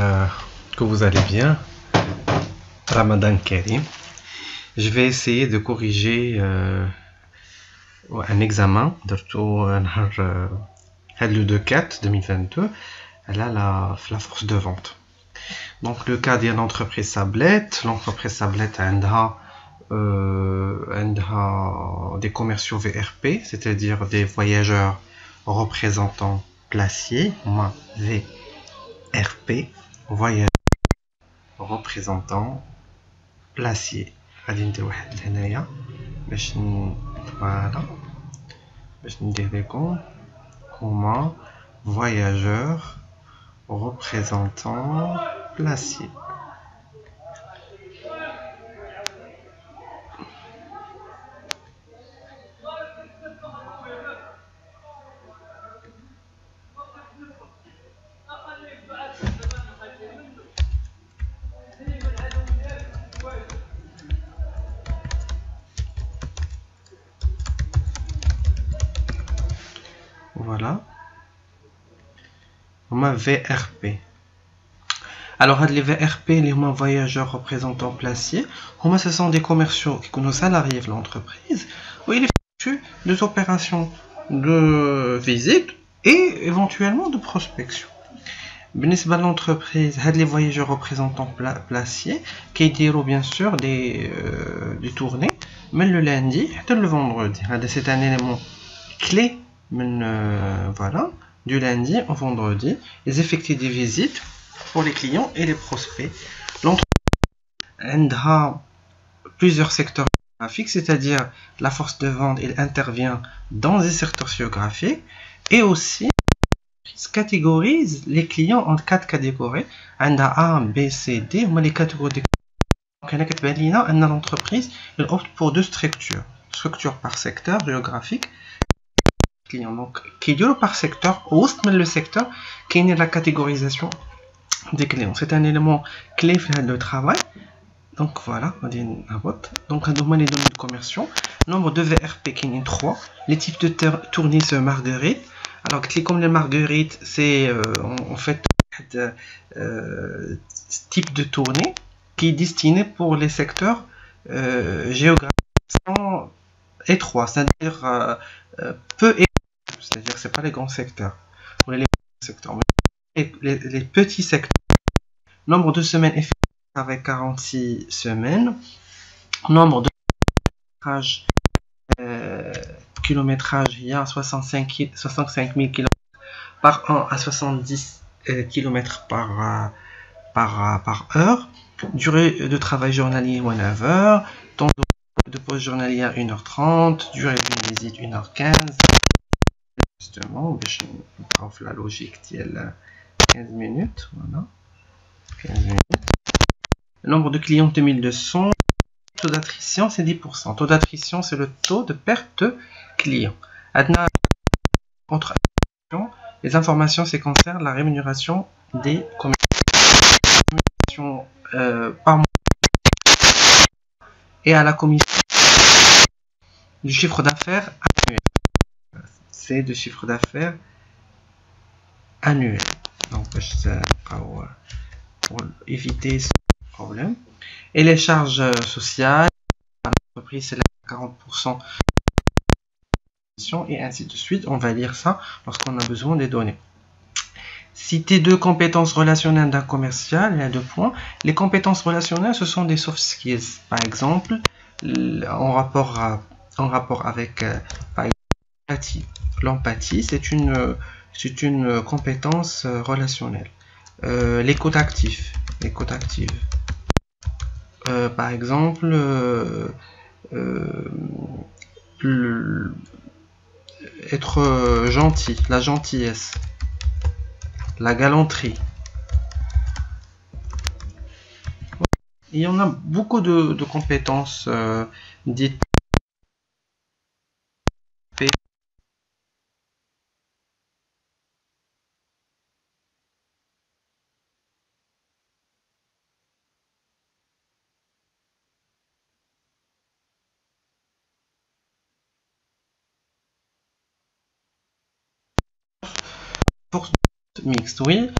euh, que vous allez bien. Ramadan Karim. Je vais essayer de corriger un examen, surtout le 2-4 2022. Elle a la force de vente. Donc le cas de l'entreprise Sablet. L'entreprise Sablet a des commerciaux VRP, c'est-à-dire des voyageurs représentants placiers, VRP, voyageurs représentants placiers. غادي ندير واحد لهنايا باش ندير لكم هما voyageurs représentants placiers. Voilà. هما VRP. Alors, les VRP, les voyageurs représentants placiers, ce sont des commerciaux qui sont salariés de l'entreprise, où ils effectuent des opérations de visite et éventuellement de prospection. بالنسبة l'entreprise, les voyageurs représentants placiers, qui diront bien sûr des tournées, mais le lundi et le vendredi. C'est un élément clé, voilà, du lundi au vendredi, ils effectuent des visites pour les clients et les prospects. L'entreprise a plusieurs secteurs géographiques, c'est-à-dire la force de vente, il intervient dans des secteurs géographiques et aussi catégorise les clients en 4 catégories. On a A, B, C, D. Les catégories. Donc, l'entreprise opte pour deux structures. Structure par secteur géographique. Client. Donc, qui dit par secteur, ou le secteur, qui est la catégorisation des clients. C'est un élément clé de travail. Donc voilà, on dit un vote. Donc, on a les données de commerciaux. Nombre de VRP qui est 3. Les types de tournées marguerite. Alors, comme les marguerites, c'est en fait type de tournée qui est destiné pour les secteurs géographiques étroits, c'est-à-dire peu étroits, c'est-à-dire c'est pas les grands secteurs, ou les secteurs, mais les petits secteurs. Nombre de semaines effectuées avec 46 semaines. Nombre de kilométrage, il y a 65 000 km par an à 70 km par heure. Durée de travail journalier 1 heure. Temps de pause journalière 1h30. Durée de visite 1h15. Justement, je vais la logique qui est 15 minutes. Voilà. 15 minutes. Le nombre de clients 2200. Taux d'attrition c'est 10%. Taux d'attrition c'est le taux de perte de clients. Contre les informations c'est concernent la rémunération des commissions par mois et à la commission du chiffre d'affaires annuel. C'est de chiffre d'affaires annuel. Donc pour éviter ce problème. Et les charges sociales, l'entreprise c'est 40% et ainsi de suite. On va lire ça lorsqu'on a besoin des données. Citer deux compétences relationnelles d'un commercial, il y a 2 points. Les compétences relationnelles, ce sont des soft skills. Par exemple, en rapport avec par exemple, l'empathie, c'est une compétence relationnelle. L'écoute active. Par exemple, être gentil, la gentillesse, la galanterie. Il y en a beaucoup de compétences dites force mixte, oui.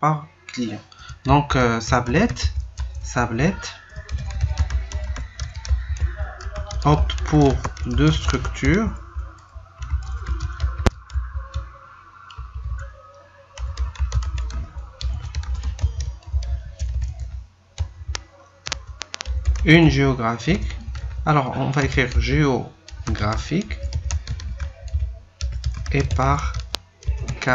par client. Donc Sablet opte pour deux structures. Une géographique. Alors on va écrire géographique et par K.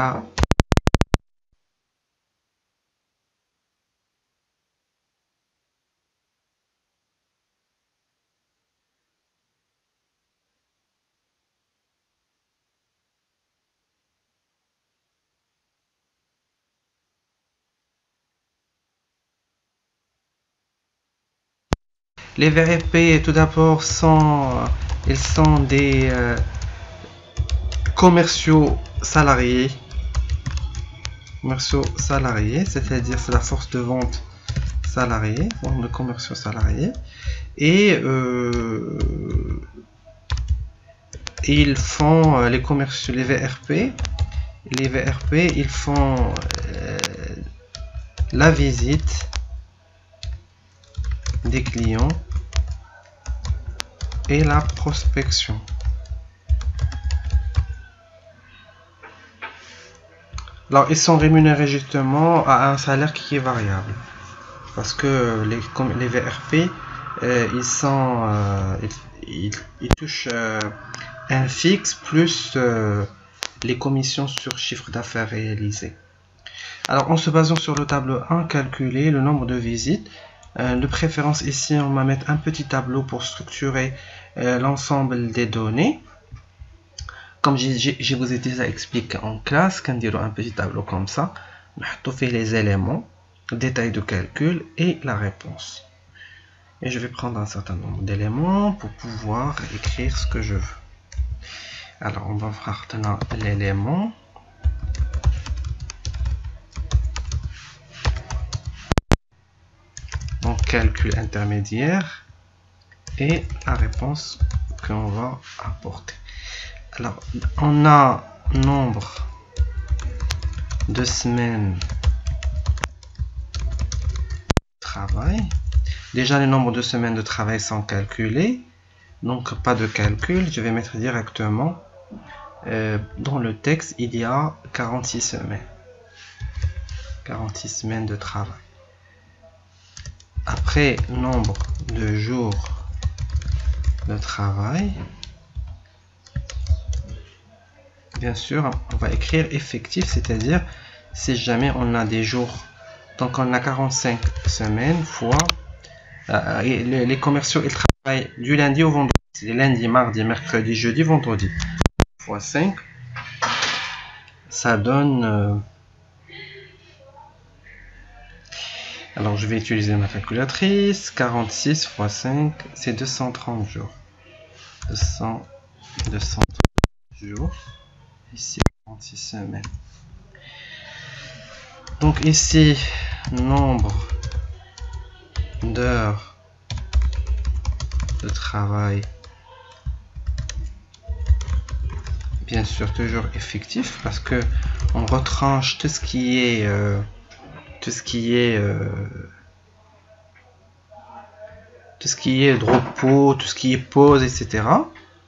Les VRP tout d'abord sont des commerciaux salariés, c'est-à-dire c'est la force de vente salariée, donc de commerciaux salariés, et ils font les commerciaux, les VRP, ils font la visite des clients et la prospection. Alors ils sont rémunérés justement à un salaire qui est variable, parce que les VRP ils touchent un fixe plus les commissions sur chiffre d'affaires réalisé. Alors en se basant sur le tableau 1, calculer le nombre de visites. De préférence ici on va mettre un petit tableau pour structurer l'ensemble des données. Comme je vous ai déjà expliqué en classe, quand on a un petit tableau comme ça, on fait les éléments, détail de calcul et la réponse. Et je vais prendre un certain nombre d'éléments pour pouvoir écrire ce que je veux. Alors on va voir maintenant l'élément. Donc calcul intermédiaire et la réponse qu'on va apporter. Alors on a nombre de semaines de travail. Déjà les nombres de semaines de travail sont calculés, donc pas de calcul, je vais mettre directement dans le texte il y a 46 semaines. 46 semaines de travail. Après, nombre de jours de travail. Bien sûr, on va écrire effectif, c'est-à-dire si jamais on a des jours. Donc, on a 45 semaines fois. Les commerciaux, ils travaillent du lundi au vendredi. C'est les lundis, mardi, mercredi, jeudi, vendredi. Fois 5. Ça donne... Alors je vais utiliser ma calculatrice. 46 fois 5, c'est 230 jours. 230 jours. Ici 46 semaines. Donc ici, nombre d'heures de travail. Bien sûr toujours effectif parce que on retranche tout ce qui est repos, tout ce qui est pause, etc.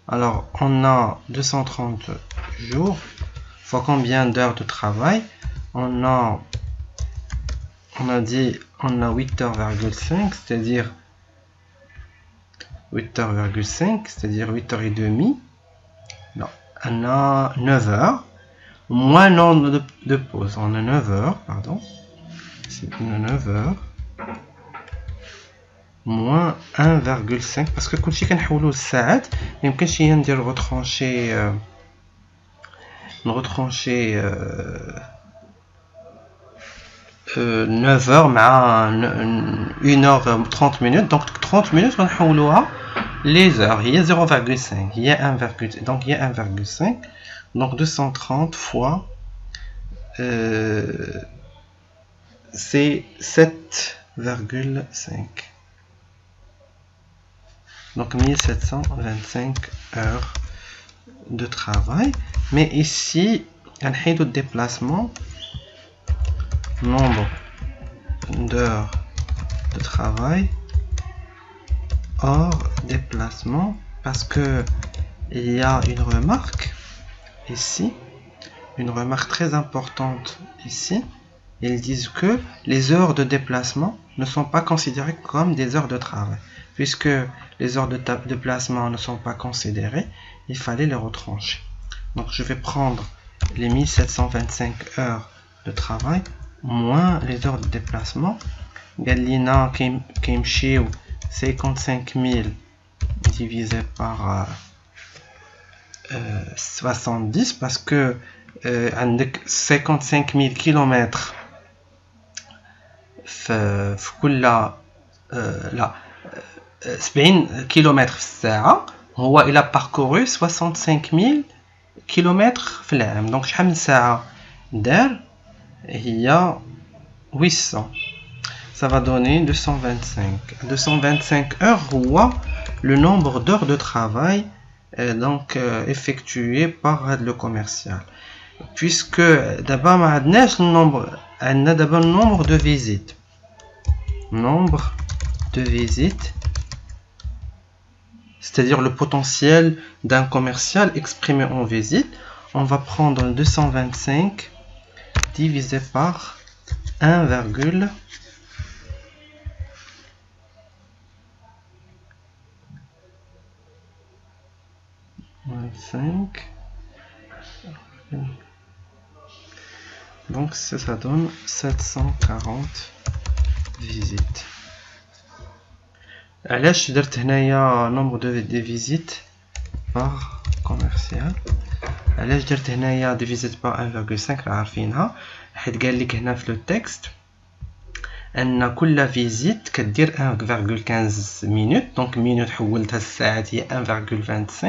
Alors on a 230 jours fois combien d'heures de travail? On a 8h,5, c'est-à-dire 8h,5, c'est-à-dire 8h30. Non, on a 9h moins nombre de pauses. On a 9h, pardon. C'est 9h moins 1,5 parce que كلشي كنحولوا للساعات ما يمكنش هي ندير retrancher 9h مع 1h30 minutes, donc 30 minutes غنحولوها les heures, il y a 0,5, il y a 1,5, donc il y a 1,5, donc 230 fois c'est 7,5. Donc 1725 heures de travail. Mais ici, on a le déplacement. nombre d'heures de travail hors déplacement, parce que il y a une remarque ici, une remarque très importante ici. Ils disent que les heures de déplacement ne sont pas considérées comme des heures de travail. Puisque les heures de déplacement ne sont pas considérées, il fallait les retrancher. Donc je vais prendre les 1725 heures de travail moins les heures de déplacement. Galina Kimchiu 55 000 divisé par 70, parce que 55 000 km في كل لا 70 km في الساعة، هو إلى parcouru 65 000 km في العام. دونك شحال من ساعة دار؟ هي 800. Ça va donner 225. 225 heures هو le nombre d'heures de travail donc effectué par le commercial. Puisque d'abord ما عندناش النمبر، عندنا دابا le nombre de visites. Nombre de visites, c'est-à-dire le potentiel d'un commercial exprimé en visite. On va prendre 225 divisé par 1,25. Donc ça donne 740 visites. علاش درت هنايا nombre de visites par commercial؟ علاش درت هنايا دي فيزيت بار 1.5؟ عارفينها، حيت قال لك هنا في لو تكست ان كل فيزيت كدير 1.15 مينوت. دونك مينوت حولتها الساعات هي 1.25.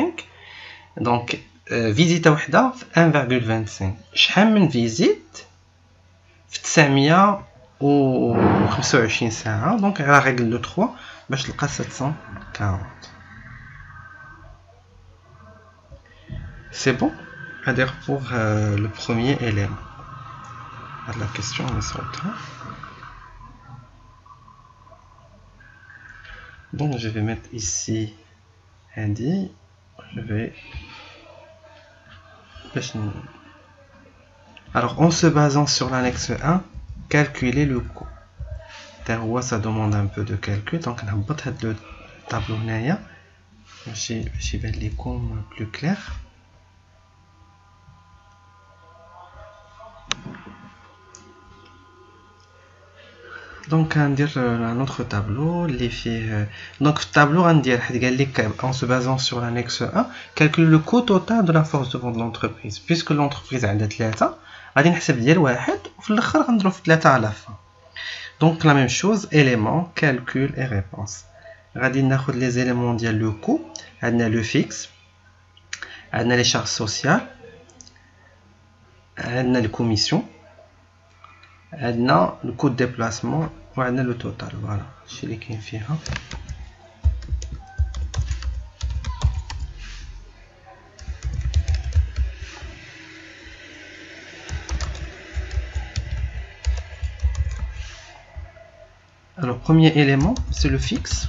دونك فيزيتا وحده في 1.25. شحال من فيزيت في 925 ساعه؟ دونك على ريغل لو 3 باش تلقى 740. C'est bon. C'est pour le premier élément. La question est sortie. Donc je vais mettre ici Andy. Je vais. Alors en se basant sur l'annexe 1, calculer le coût. Ça demande un peu de calcul. Donc on va mettre le tableau là. Je vais les comme plus clair. Donc on va dire un autre tableau, les faits. Donc le tableau on dire en se basant sur l'annexe 1, calcule le coût total de la force de vente de l'entreprise. Puisque l'entreprise a 3, غادي نحسب ديال واحد وفي الاخر غنضرب في 3 على fin. Donc la même chose, éléments, calcul et réponse. غادي ناخذ les éléments ديال le coût. عندنا le fixe, عندنا les charges sociales, عندنا les commissions, عندنا le coût de déplacement وعندنا le total. Voilà, هادشي اللي كاين فيها. Alors premier élément, c'est le fixe.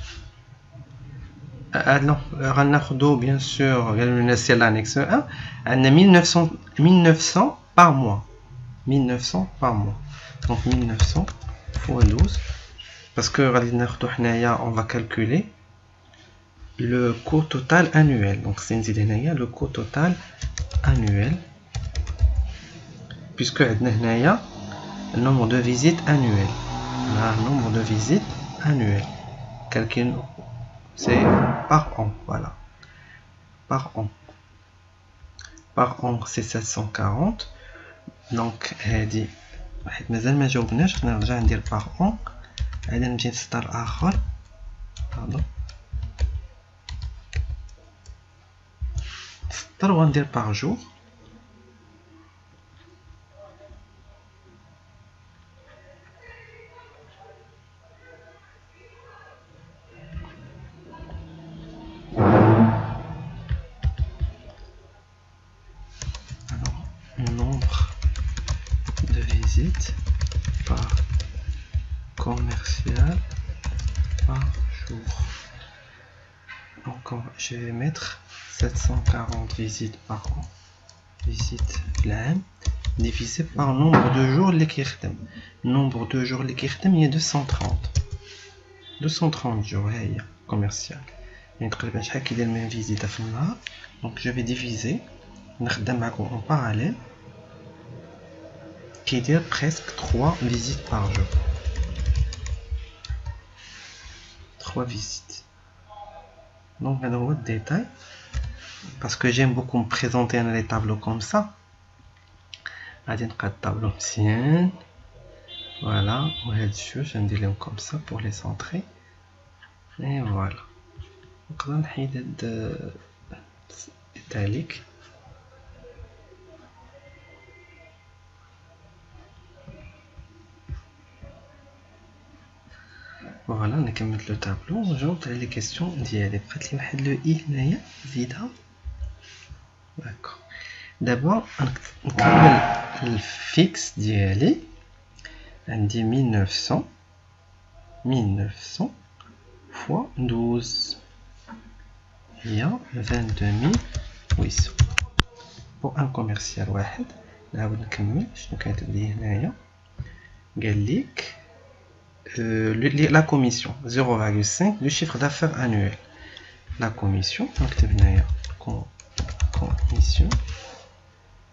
Non, غناخدو bien sûr c'est l'annexe 1. عندنا 1900 par mois. 1900 par mois. Donc 1900 fois 12. Parce que on va calculer le coût total annuel. Donc c'est le coût total annuel. Puisque le nombre de visites annuelles. Le nombre de visites annuelles. Calcul, c'est par an. Voilà. Par an. Par an, c'est 740. Donc, dit. مازال ما جاوبناش، خلينا نرجع ندير باغ اون. عاد نمشي لسطر اخر. باردون. سطر وندير باغ جور. Alors, nombre de visites par commercial par jour. Donc je vais mettre 740 visites par an. Visites l'âme divisé par nombre de jours les kirtem. Nombre de jours les kirtem il y a 230. 230 jours commercial. Donc je vais diviser en parallèle qui dit presque 3 visites par jour. 3 visites. Donc on va le détail parce que j'aime beaucoup me présenter dans les tableaux comme ça. Allez, on tableau ancien. Voilà, on va je comme ça pour les centrer. Et voilà. Donc on va italique. Voilà, on a qu'à mettre le tableau. Genre, les questions d'hier. Prête le i là, zida. D'accord. D'abord, on a le fixe d'hier. On dit 1900 fois 12. Il y a 22 800. Pour un commercial واحد. Là, on كمل. شنو كاتب لي هنايا؟ قال لك la commission 0,5 du chiffre d'affaires annuel. La commission, commission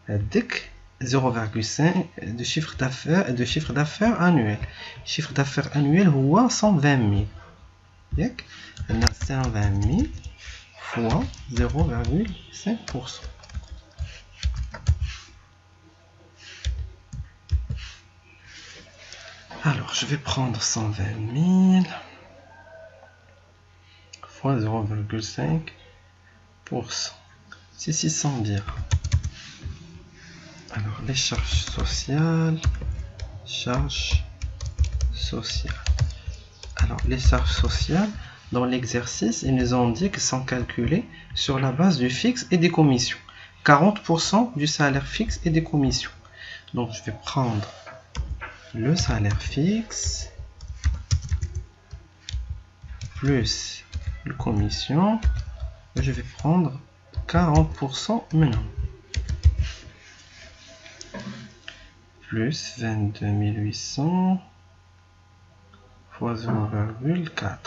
avec 0,5 de chiffre d'affaires annuel. Chiffre d'affaires annuel هو 120 000. 120 000 fois 0,5%. Alors, je vais prendre 120 000 fois 0,5%. C'est 600 dirhams. Alors, les charges sociales. Alors, les charges sociales, dans l'exercice, ils nous ont dit qu'elles sont calculées sur la base du fixe et des commissions. 40% du salaire fixe et des commissions. Donc, je vais prendre le salaire fixe plus la commission. Je vais prendre 40% maintenant. Plus 22 800 fois 0,4.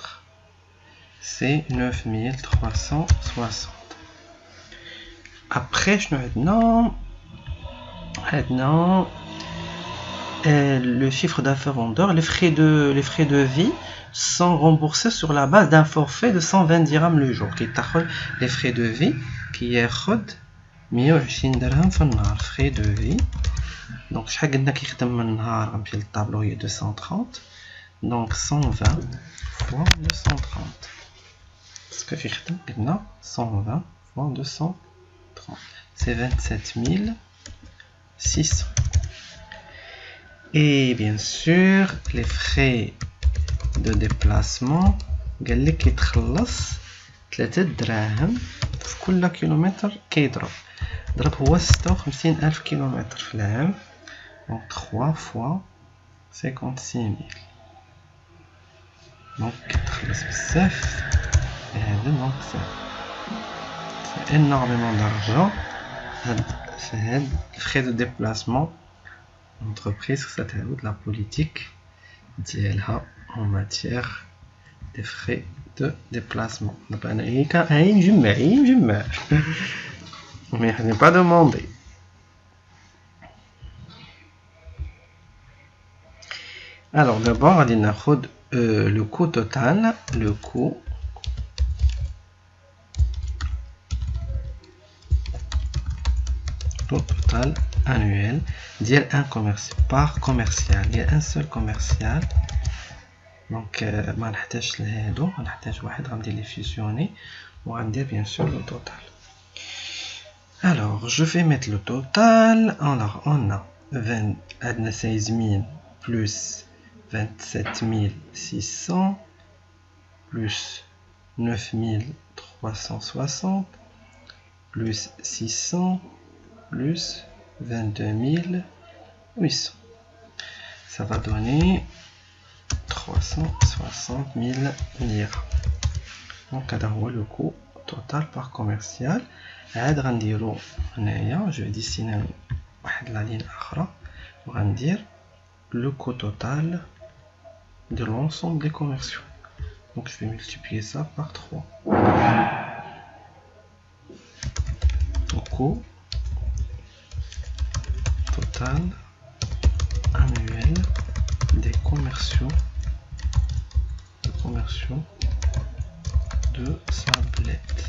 C'est 9 360. Après, je vais maintenant le chiffre d'affaires en dehors, les frais de vie sont remboursés sur la base d'un forfait de 120 dirhams le jour. Qui les frais de vie qui est 120 dirhams frais de vie. Donc chaque le tableau est 230. Donc 120 fois 230. Parce que 120 fois 230. C'est 27 600. Et bien sûr, les frais de déplacement, قال لك يتخلص 3 دراهم في كل كيلومتر كيضرب. ضرب هو 56,000 كيلومتر في العام. Donc 3 fois 56 000. Donc يتخلص بزاف. Donc c'est énormément d'argent. C'est les frais de déplacement. L'entreprise, ça de la politique en matière de frais de déplacement. Mais je n'ai pas demandé. Alors d'abord, on a le coût total, le coût total annuel d'il un commercial par commercial. Il y a un seul commercial. Donc ما نحتاج لهادو نحتاج واحد غندير لي fusionner وغندير bien sûr le total. Alors je vais mettre le total. Alors on a 16 000 plus 27 600 plus 9 360 plus 600 plus 22 800. Ça va donner 360 000 lire. Donc, le coût total par commercial. Je vais dessiner la ligne autre. On va dire le coût total de l'ensemble des commerciaux. Donc, je vais multiplier ça par 3. Le coût total annuel des commerciaux de Sablette.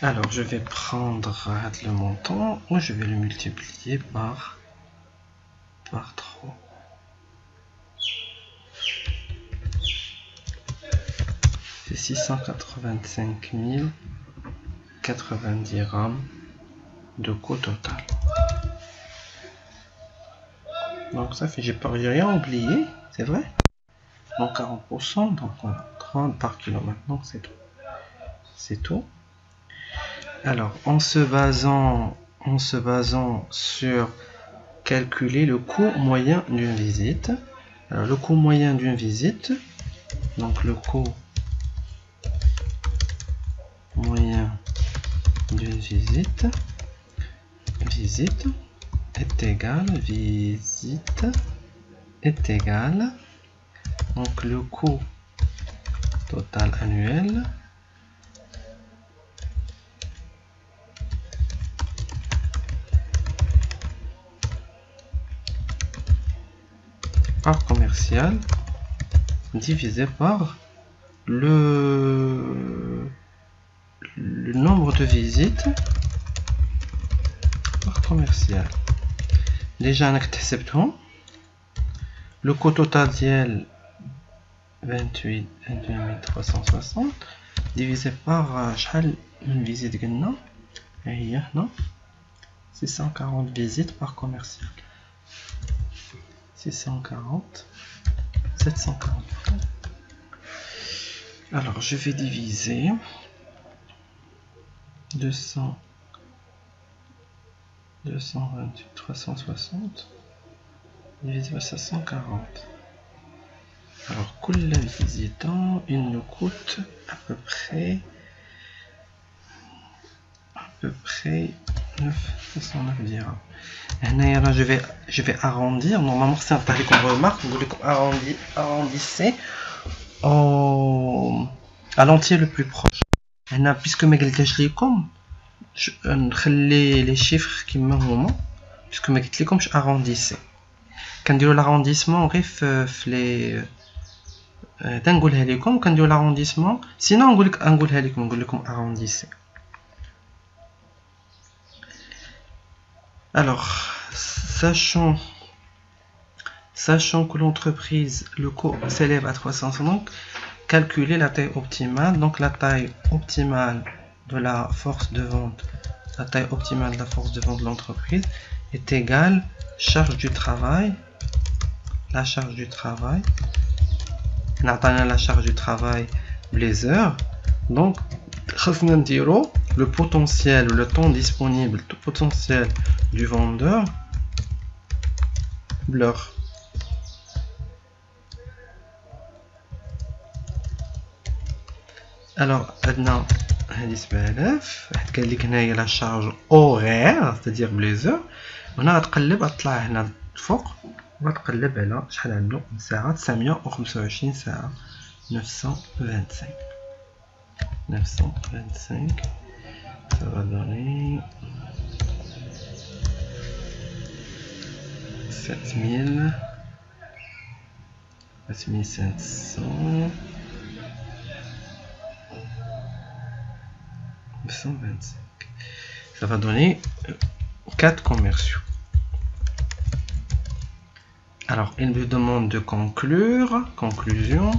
Alors, je vais prendre le montant ou je vais le multiplier par 3. C'est 685 090 dirhams de coût total. Donc ça fait, j'ai rien oublié, c'est vrai. Donc 40%, donc voilà, 30 par kilomètre. Donc c'est tout. C'est tout. Alors, en se basant sur calculer le coût moyen d'une visite. Alors, le coût moyen d'une visite, donc le coût moyen d'une visite est égal, donc le coût total annuel par commercial divisé par le nombre de visites par commercial. Déjà on a le coût total ديال 28 360 divisé par شحال من visite قلنا هي هنا 640 visites par commercial. 640 740. Alors je vais diviser 228 360 divisé par 740. Alors, كل visitant, il nous coûte à peu près 909 dirhams. Je vais arrondir. Normalement, c'est un tarif qu'on remarque. Vous voulez arrondissez à l'entier le plus proche. Puisque ما قلتش لكم نخلي les chiffres كما هما puisque ما قلت لكمش arrondissez. كنديروا l'arrondissement غير في les تنقولها لكم كنديروا l'arrondissement sinon نقولها لكم نقول لكم arrondissez. Alors sachant que l'entreprise, le coût s'élève à 350, calculer la taille optimale. Donc la taille optimale de la force de vente, de l'entreprise est égale charge du travail. La charge du travail, les heures. Donc le potentiel, le temps disponible, le potentiel du vendeur, l'heure. Alors, maintenant, la charge horaire, c'est-à-dire les heures. On a تقلب اطلع هنا فوق وتقلب على شحال عنده ساعات 925 ساعة 925 ça va donner 7500 925. Ça va donner 4 commerciaux. Alors, il me demande de conclure. Conclusion.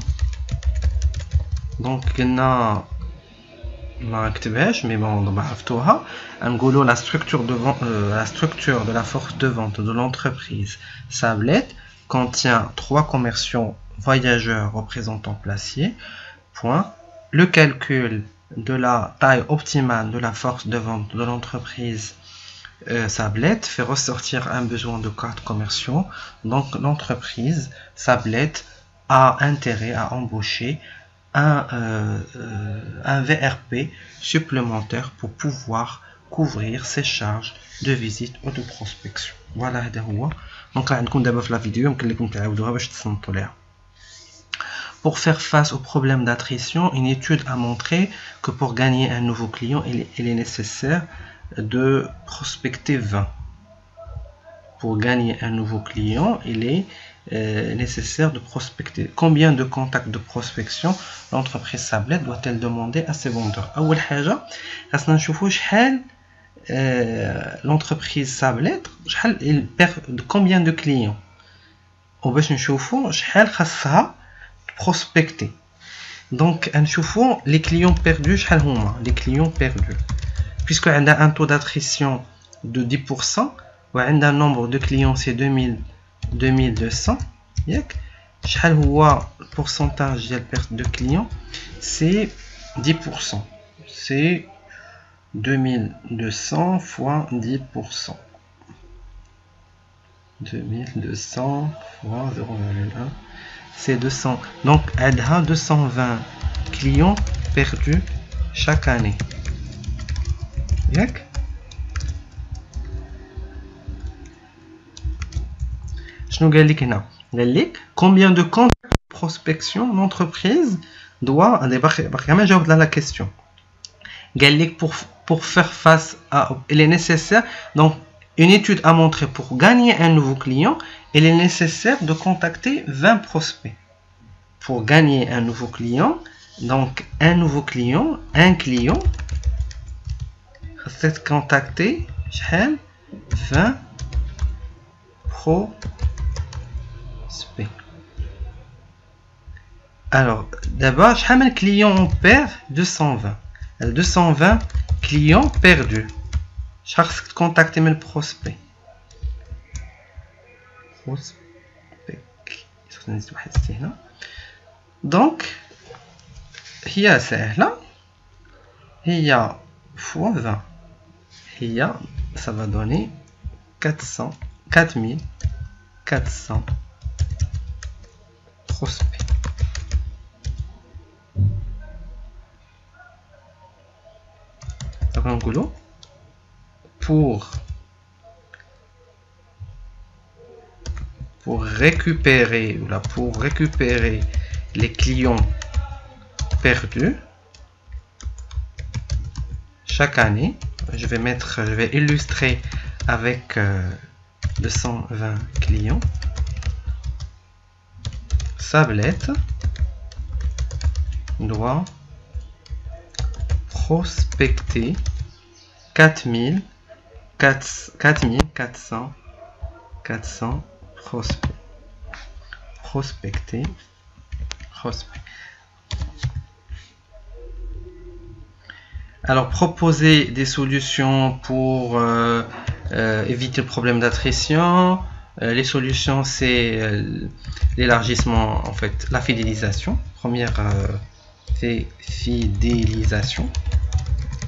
Donc, on a ما كتبهاش mais bon ضربها عرفتوها. نقولوا la structure de la force de vente de l'entreprise Sablette contient 3 commerciaux voyageurs représentants placiers, point, le calcul de la taille optimale de la force de vente de l'entreprise Sablette fait ressortir un besoin de cartes commerciaux. Donc l'entreprise Sablette a intérêt à embaucher un VRP supplémentaire pour pouvoir couvrir ses charges de visite ou de prospection. Voilà, donc la vidéo. Pour faire face au problème d'attrition, une étude a montré que pour gagner un nouveau client, il est nécessaire de prospecter 20. Pour gagner un nouveau client, il est nécessaire de prospecter. Combien de contacts de prospection l'entreprise Sablette doit-elle demander à ses vendeurs? أول حاجة خاصنا نشوفوا شحال l'entreprise Sablette il perd combien de clients وباش نشوفوا شحال خاصها prospecter. Donc نشوفوا les clients perdus شحال هما les clients perdus puisque on a un taux d'attrition de 10% ou un nombre de clients c'est 2200 ياك شحال هو pourcentage ديال perte de clients c'est 10%, c'est 2200 fois 10%, 2200 fois 0,1 c'est 200. Donc elle a 220 clients perdus chaque année. ياك شنو قال لك هنا؟ قال لك combien de contacts de prospection l'entreprise doit باقي ما جاوبت على la question. قال لك pour faire face à il est nécessaire, donc une étude a montré pour gagner un nouveau client, il est nécessaire de contacter 20 prospects. Pour gagner un nouveau client, donc un nouveau client, un client c'est contacter 20 prospects. Alors d'abord combien de clients on perd? 220. 220 clients perdus. Chaque contacter le prospect. Donc هي سهلة هي fois 20 هي ça va donner 4400 prospects. Donc pour récupérer les clients perdus chaque année, je vais illustrer avec 220 clients. Sablette doit prospecter 4400 prospecter. Alors proposer des solutions pour éviter le problème d'attrition. Les solutions c'est l'élargissement, en fait la fidélisation. Première c'est fidélisation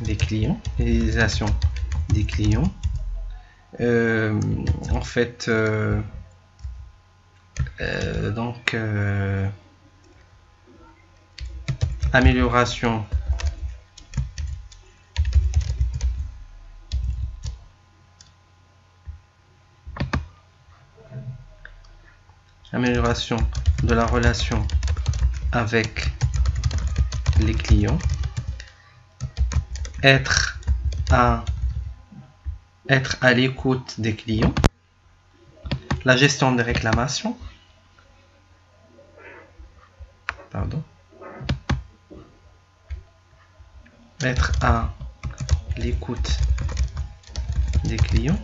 des clients, en fait donc amélioration de la relation avec les clients, être à l'écoute des clients, la gestion des réclamations, être à l'écoute des clients,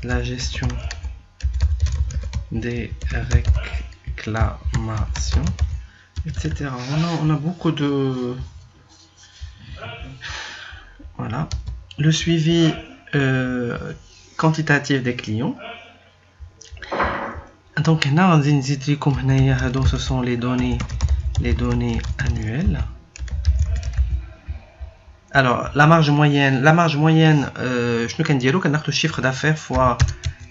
la gestion des réclamations, etc. On a beaucoup de... Voilà. Le suivi quantitatif des clients. Donc هنا غادي نزيد لكم هنايا هادو ce sont les données annuelles. Alors la marge moyenne شنو كنديرو كناخدو chiffre d'affaires fois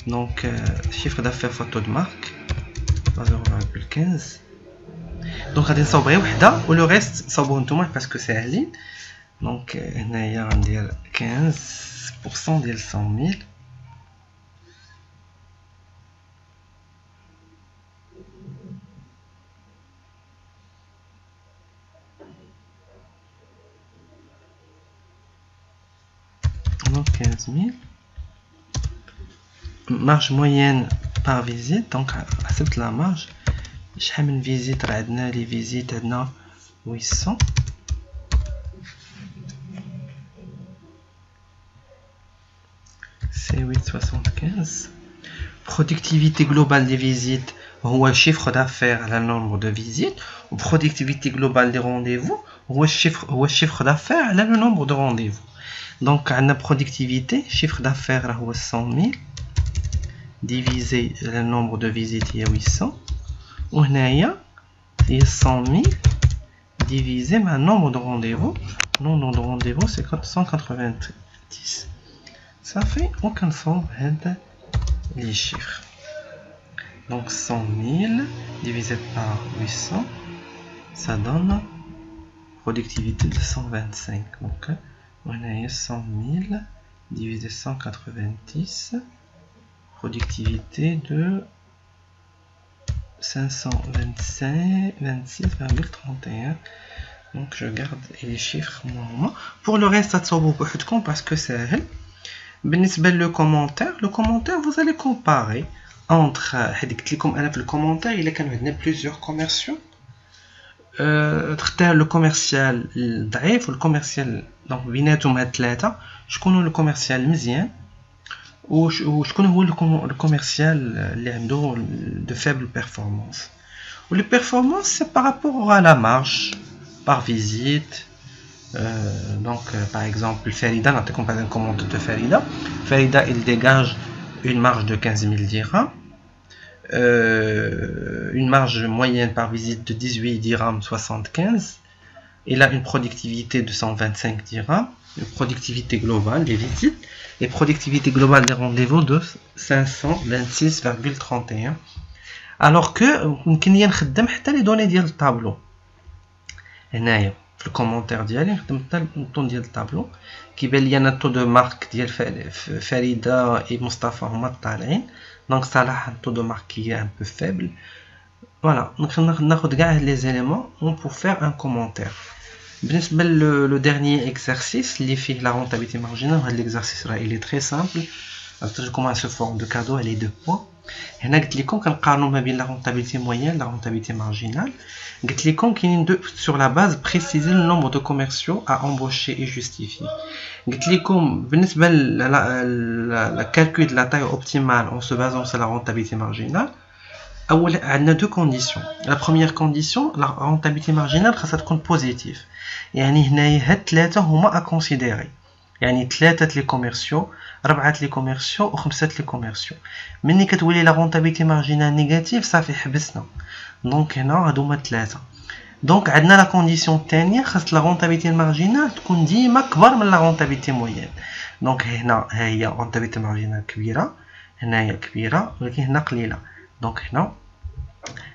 donc chiffre d'affaires fois taux de marque 0,15. donc غادي نصاوب غير وحده و لو ريست صاوبوه نتوما باسكو ساهلين. donc هنايا غندير 15% ديال 100,000 donc 15,000 marge moyenne par visite. donc حسبت la marge شحال من فيزيت راه عندنا لي فيزيت عندنا 800 c'est 875. productivité globale des visites هو chiffre d'affaires على nombre de visites و productivité globale des rendez-vous هو chiffre d'affaires على le nombre de rendez-vous. donc عندنا productivité chiffre d'affaires راه هو 100,000 divisé le nombre de visites هي 800 وهنايا هي 100,000 divisé par le nombre de rendez-vous. nombre de rendez-vous c'est 190. ça fait aucun sens les chiffres. donc 100,000 divisé par 800 ça donne productivité de 125. donc on a 100,000 divisé 190 productivité de 526,31. donc je garde les chiffres moi. pour le reste ça تصاوبوا بوحدكم parce que ساهل. بالنسبه le commentaire vous allez comparer entre هذيك قلت لكم انا في الكومونتير الا كانوا عندنا plusieurs commerciaux تختار لو كوميرسيال ضعيف والكوميرسيال دونك بيناتهم هاد ثلاثه شكون هو الكوميرسيال المزيان وشكون هو الكوميرسيال اللي عنده de faible performance. و les performances c'est par rapport à la marge par visite. donc par exemple Farida, نعطيكم par exemple commentaire de Farida il dégage une marge de 15,000 dirhams, une marge moyenne par visite de 18 dirhams 75. il a une productivité de 125 dirhams, une productivité globale des visites et productivité globale des rendez-vous de 526,31. alors que ممكن ليا نخدم حتى لي دوني ديال الطابلو هنايا في الكومونتير ديالي نخدم حتى الطون ديال الطابلو كيبان لي انا الطو دو مارك ديال فريده اي مصطفى هما طالعين. دونك صلاح الطو دو مارك هي ان بو فيبل. فوالا ناخذ كاع هاد لي زيليمون pour faire un commentaire. بالنسبه لو dernier exercice اللي فيه la rentabilité marginale, هاد l'exercice راه il est très simple. عطيتكم sous forme de cadeau les 2 points. هنا قلت لكم كنقارنوا ما بين la rentabilité moyenne la rentabilité marginale. قلت لكم كاينين دو sur la base préciser le nombre de commerciaux à embaucher et justifier. قلت لكم بالنسبه la calcul de la taille optimale en se basant sur la rentabilité marginale. أول عندنا deux conditions. la première condition la rentabilité marginale خاصها تكون positive. يعني هنايا هاد ثلاثه هما à considérer. يعني ثلاثه لي كوميرسيو 4 لي كوميرسيو و 5 لي كوميرسيو. ملي كتولي لا رونتابيليتي مارجينال نيجاتيف صافي حبسنا. دونك هنا هادو هما ثلاثه. دونك عندنا لا كونديسيون الثانيه خاص لا رونتابيليتي مارجينال تكون ديما كبر من لا رونتابيليتي موين. دونك هنا ها هي رونتابيليتي مارجينال كبيره هنايا كبيره ولكن هنا قليله. دونك هنا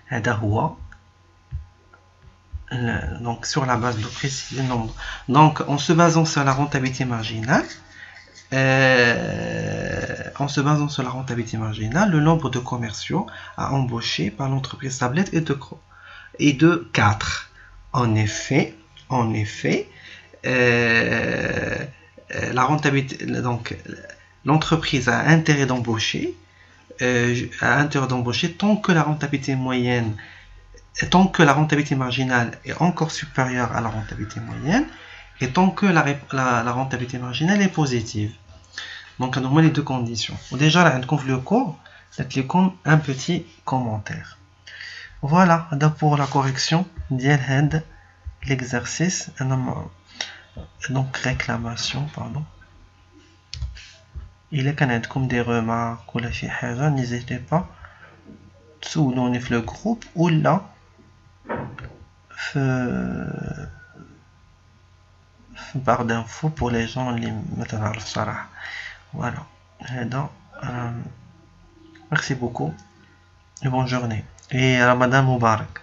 هذا هو donc sur la base de préciser le nombre. Donc en se basant sur la rentabilité marginale, le nombre de commerciaux à embaucher par l'entreprise tablette est de 4. En effet, la rentabilité, donc l'entreprise a intérêt d'embaucher tant que la rentabilité moyenne, tant que la rentabilité marginale est encore supérieure à la rentabilité moyenne et tant que la rentabilité marginale est positive. Donc on a les deux conditions. Déjà là le cours, c'est comme un petit commentaire. Voilà pour la correction d'Yelhed l'exercice. Donc réclamation, pardon. Il est comme des remarques ou la n'hésitez pas تسولوني في لو جروب ولا في barre d'infos pour les gens اللي ما تعرف صراحة. voilà هذا. merci beaucoup et bonne journée et Ramadan Mubarak.